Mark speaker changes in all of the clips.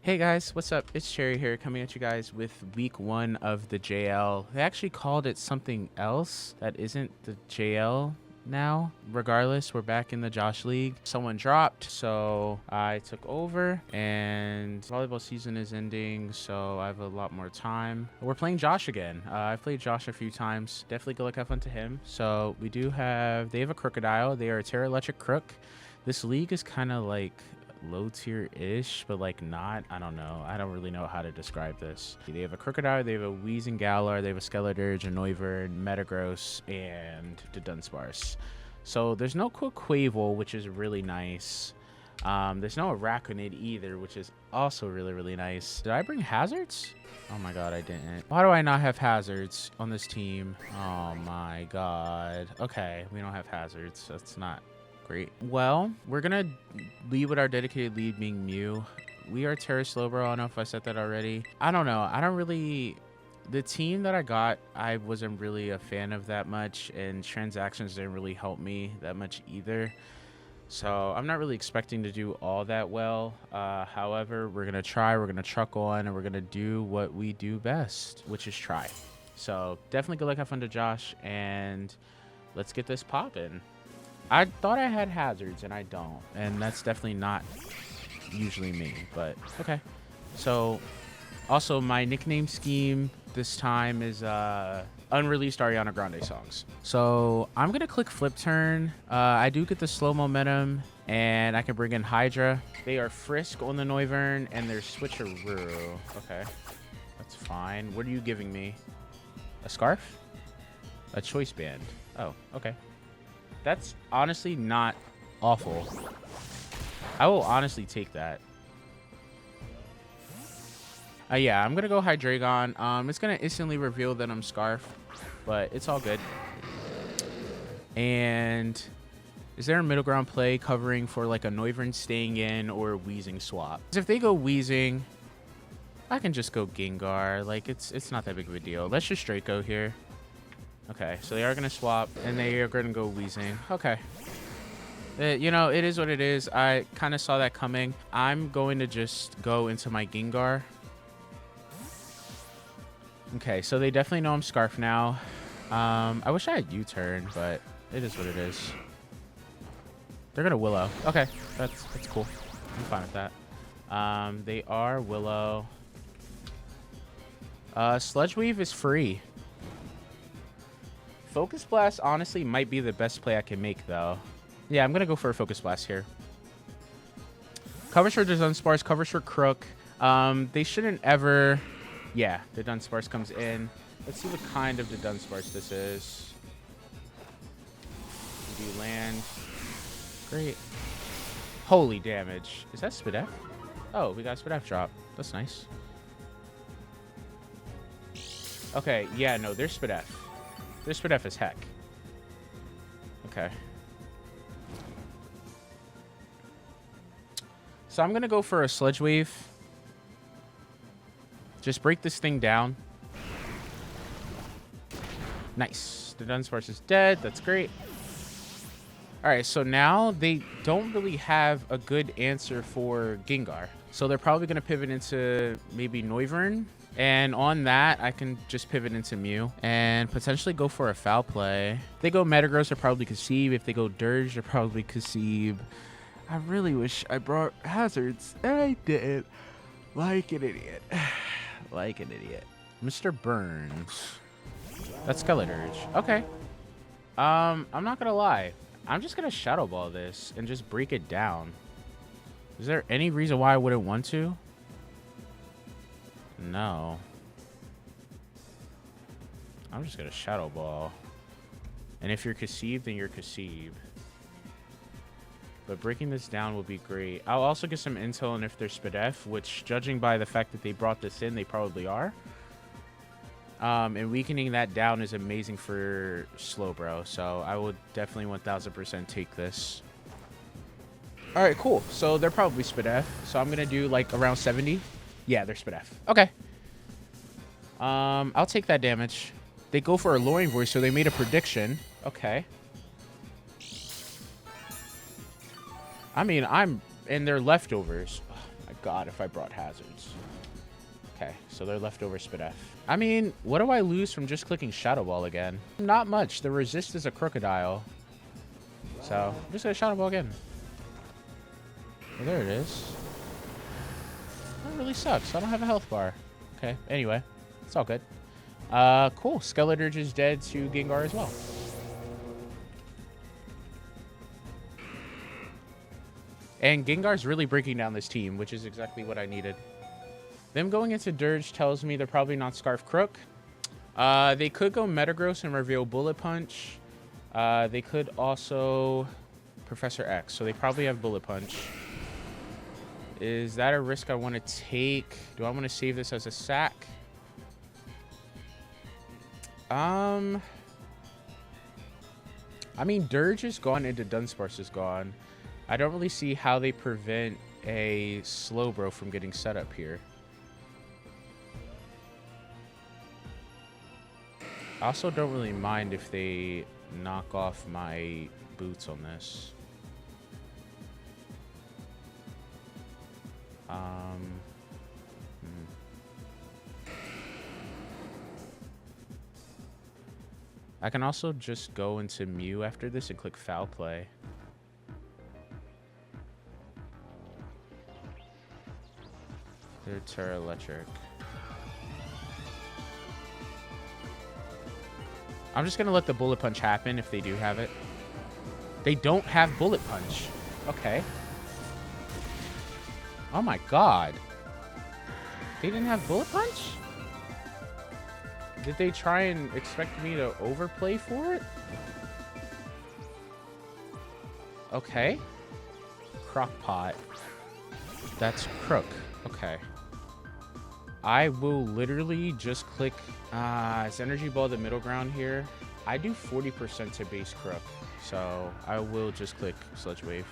Speaker 1: Hey guys, what's up? It's Cherry here coming at you guys with week 1 of the JL. They actually called it something else that isn't the JL now. Regardless, we're back in the Josh League. Someone dropped, so I took over, and volleyball season is ending, so I have a lot more time. We're playing Josh again. I've played Josh a few times. Definitely good luck, have fun to him. So they have a Crocodile. They are a Terra Electric Crook. This league is kind of like low tier ish, but like not. I don't know. I don't really know how to describe this. They have a Crocodile, they have a Weezing Galar, they have a Skeledirge, a Noivern, Metagross, and the Dunsparce. So there's no Quaquaval, which is really nice. There's no Araquanid either, which is also really nice. Did I bring hazards? Oh my god, I didn't. Why do I not have hazards on this team? Oh my god. Okay, we don't have hazards. That's not great. Well, we're gonna lead with our dedicated lead being Mew. We are Terra Slowbro. I don't know if I said that already. I don't know. The team that I got, I wasn't really a fan of that much, and transactions didn't really help me that much either. So I'm not really expecting to do all that well. However, we're gonna try, we're gonna truck on, and we're gonna do what we do best, which is try. So definitely good luck, have fun to Josh, and let's get this popping. I thought I had hazards, and I don't. And that's definitely not usually me, but okay. So, also, my nickname scheme this time is unreleased Ariana Grande songs. So, I'm going to click Flip Turn. I do get the slow momentum, and I can bring in Hydra. They are Frisk on the Noivern, and they're Switcheroo. Okay, that's fine. What are you giving me? A Scarf? A Choice Band. Oh, okay. That's honestly not awful. I will honestly take that. Yeah, I'm gonna go Hydreigon. It's gonna instantly reveal that I'm Scarf, but it's all good. And is there a middle ground play covering for like a Noivern staying in or a Weezing swap? If they go Weezing, I can just go Gengar. Like it's not that big of a deal. Let's just straight go here. Okay, so they are going to swap, and they are going to go Weezing. Okay. You know, it is what it is. I kind of saw that coming. I'm going to just go into my Gengar. Okay, so they definitely know I'm Scarf now. I wish I had U-turn, but it is what it is. They're going to Willow. Okay, that's cool. I'm fine with that. They are Willow. Sludge Weave is free. Focus Blast honestly might be the best play I can make, though. Yeah, I'm going to go for a Focus Blast here. Covers for the Dunsparce, covers for Crook. They shouldn't ever... Yeah, the Dunsparce comes in. Let's see what kind of the Dunsparce this is. We do land. Great. Holy damage. Is that Spadef? Oh, we got a Spadef drop. That's nice. Okay, yeah, no, they're Spadef. This Spadef is heck. Okay. So I'm going to go for a Sludge Wave. Just break this thing down. Nice. The Dunsparce is dead. That's great. Alright, so now they don't really have a good answer for Gengar. So they're probably going to pivot into maybe Noivern. And on that, I can just pivot into Mew and potentially go for a foul play. If they go Metagross, they're probably Conceive. If they go Dirge, they're probably Conceive. I really wish I brought hazards, and I didn't. Like an idiot. Like an idiot. Mr. Burns. That's Skeledirge. Okay. I'm not gonna lie. I'm just gonna Shadow Ball this and just break it down. Is there any reason why I wouldn't want to? No. I'm just gonna Shadow Ball. And if you're Conceive, then you're Conceive. But breaking this down will be great. I'll also get some intel on if they're Spadef, which, judging by the fact that they brought this in, they probably are. And weakening that down is amazing for Slowbro. So I would definitely 1000% take this. Alright, cool. So they're probably Spadef. So I'm gonna do like around 70. Yeah, they're Spadef. Okay. I'll take that damage. They go for a Alluring Voice, so they made a prediction. Okay. I mean, I'm in their leftovers. Oh my forgot if I brought hazards. Okay, so they're leftover Spidef. I mean, what do I lose from just clicking Shadow Ball again? Not much. The resist is a crocodile. So, I'm just gonna Shadow Ball again. Well, there it is. That really sucks. I don't have a health bar. Okay, anyway. It's all good. Cool. Skeleturge is dead to Gengar as well. And Gengar's really breaking down this team, which is exactly what I needed. Them going into Dirge tells me they're probably not Scarf Crook. They could go Metagross and reveal Bullet Punch. They could also Professor X, so they probably have Bullet Punch. Is that a risk I want to take? Do I want to save this as a sack? I mean, Dirge is gone into Dunsparce is gone. I don't really see how they prevent a Slowbro from getting set up here. I also don't really mind if they knock off my boots on this. I can also just go into Mew after this and click Foul Play. They're Terra Electric. I'm just going to let the Bullet Punch happen if they do have it. They don't have Bullet Punch. Okay. Oh my god. They didn't have Bullet Punch? Did they try and expect me to overplay for it? Okay. Crockpot. That's Crook. Okay. I will literally just click... is Energy Ball the middle ground here? I do 40% to base Crook. So I will just click Sludge Wave.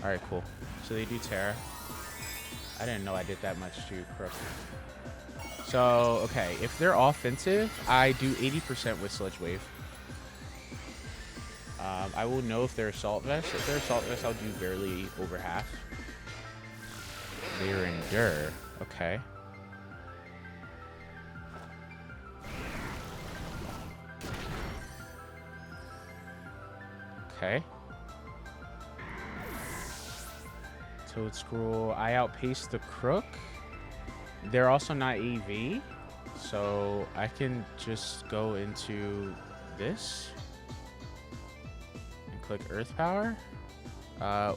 Speaker 1: Alright, cool. So they do Terra. I didn't know I did that much to Crook. So, okay, if they're offensive, I do 80% with Sludge Wave. I will know if they're Assault Vest. If they're Assault Vest, I'll do barely over half. They're Endure. Okay. Okay. Toad Scroll. I outpaced the Crook. They're also not EV, so I can just go into this and click Earth Power.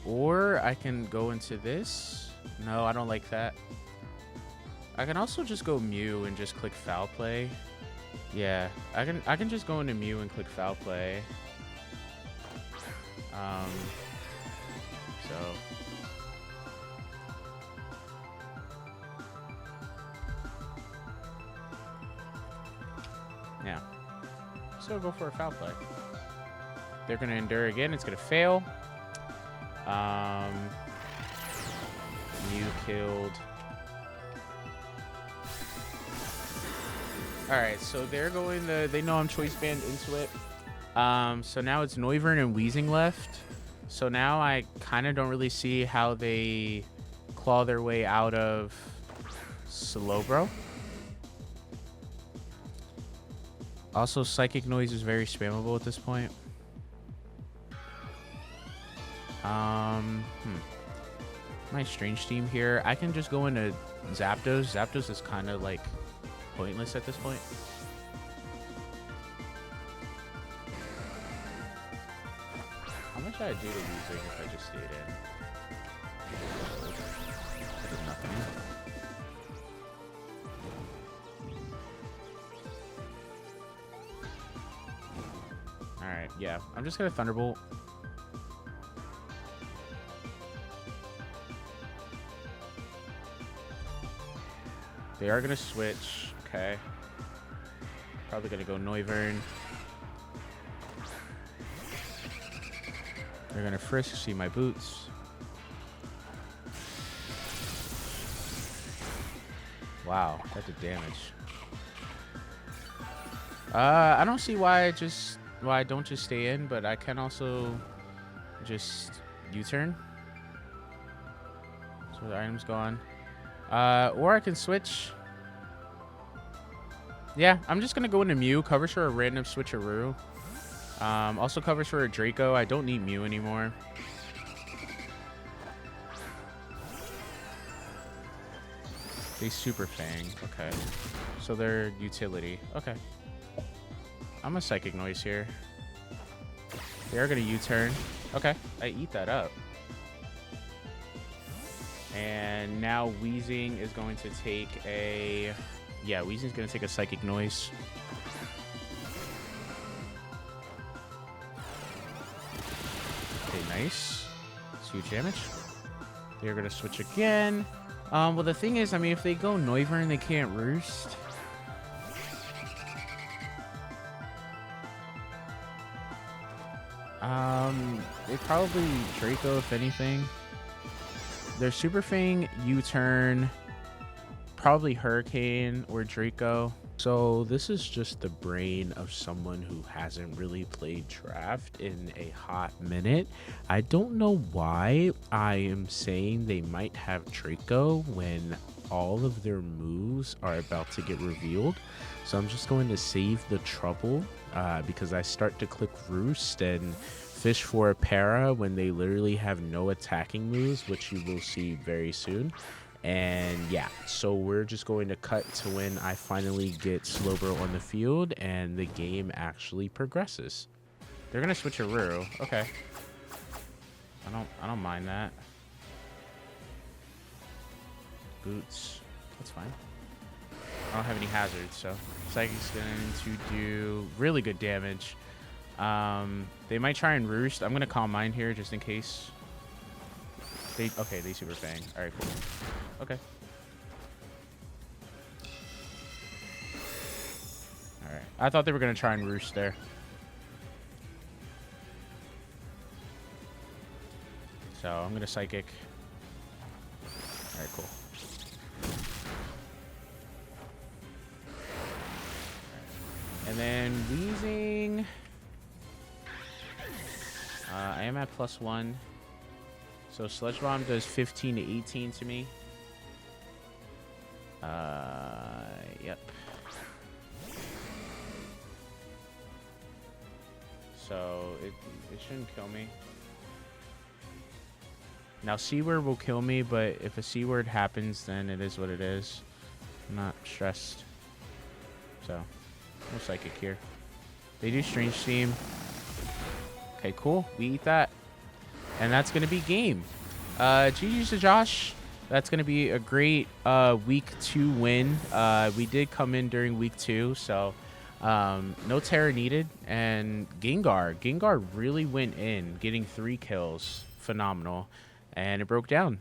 Speaker 1: Or I can go into this. No, I don't like that. I can also just go Mew and just click Foul Play. Yeah, I can just go into Mew and click Foul Play. So yeah, so go for a Foul Play. They're gonna Endure again. It's gonna fail. Mew killed. Alright, so they're going to... They know I'm Choice Band into it. So now it's Noivern and Weezing left. So now I kind of don't really see how they claw their way out of Slowbro. Also, Psychic Noise is very spammable at this point. My Strange Team here. I can just go into Zapdos. Zapdos is kind of like pointless at this point. How much I do to losing if I just stayed in? I did nothing. Alright, yeah. I'm just gonna Thunderbolt. They are going to switch. Okay. Probably going to go Noivern. They're going to Frisk, see my boots. Wow, that did damage. I don't see why I don't just stay in, but I can also just U-turn. So the item's gone. Or I can switch. Yeah, I'm just gonna go into Mew. Covers for a random switcheroo. Also covers for a Draco. I don't need Mew anymore. They Super Fang. Okay. So they're utility. Okay. I'm a Psychic Noise here. They are going to U-turn. Okay. I eat that up. And now Weezing is going to take a... Yeah, Weezing's going to take a Psychic Noise. Okay, nice. It's huge damage. They're going to switch again. Well, the thing is, I mean, if they go Noivern, they can't Roost. They probably Draco, if anything. Their Super Fang, U-turn, probably Hurricane or Draco. So this is just the brain of someone who hasn't really played draft in a hot minute. I don't know why I am saying they might have Draco when all of their moves are about to get revealed. So I'm just going to save the trouble because I start to click Roost and fish for a para when they literally have no attacking moves, which you will see very soon. And yeah, so we're just going to cut to when I finally get Slowbro on the field and the game actually progresses. They're gonna switch a Ruru. Okay. I don't mind that. Boots. That's fine. I don't have any hazards, so Psychic's going to do really good damage. They might try and Roost. I'm gonna Calm Mind here just in case. They Super Fang. Alright, cool. Okay. Alright. I thought they were going to try and Roost there. So I'm going to Psychic. Alright, cool. And then Weezing. I am at +1. So Sludge Bomb does 15 to 18 to me. Yep. So it shouldn't kill me. Now C-word will kill me, but if a C-word happens, then it is what it is. I'm not stressed. So no Psychic here. They do Strange Steam. Okay, cool. We eat that. And that's going to be game. GG's to Josh. That's going to be a great week 2 win. We did come in during week 2, so no Terror needed. And Gengar really went in, getting 3 kills. Phenomenal. And it broke down.